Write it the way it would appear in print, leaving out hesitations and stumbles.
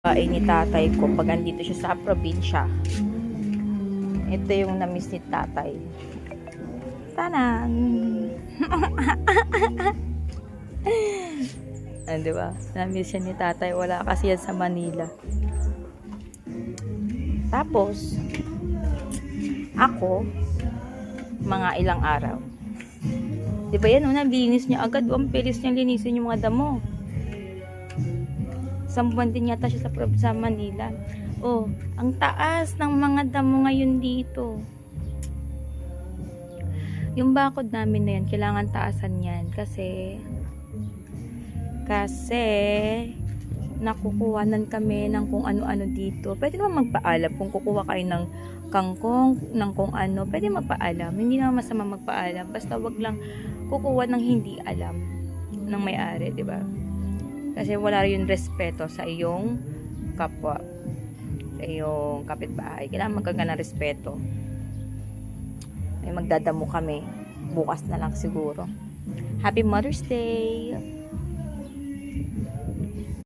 Ay ni tatay ko pag andito siya sa probinsya. Ito yung na-miss ni tatay. Tanan! Di ba? Na-miss siya ni tatay. Wala kasi yan sa Manila. Tapos, ako, mga ilang araw. Di ba yan? Nabilinis niya agad. Ang bilis niya linisin yung mga damo. Sambuan din yata siya sa Manila. Oh, ang taas ng mga damo ngayon dito. Yung bakod namin na yan, kailangan taasan yan kasi nakukuhanan kami ng kung ano-ano dito. Pwede naman magpaalam kung kukuha kayo ng kangkong, ng kung ano, pwede magpaalam. Hindi naman masama magpaalam. Basta wag lang kukuha ng hindi alam ng may-ari, di ba? Kasi wala rin respeto sa iyong kapwa, sa iyong kapitbahay. Kailangan magkaroon ng respeto. Ay magdadamo kami. Bukas na lang siguro. Happy Mother's Day!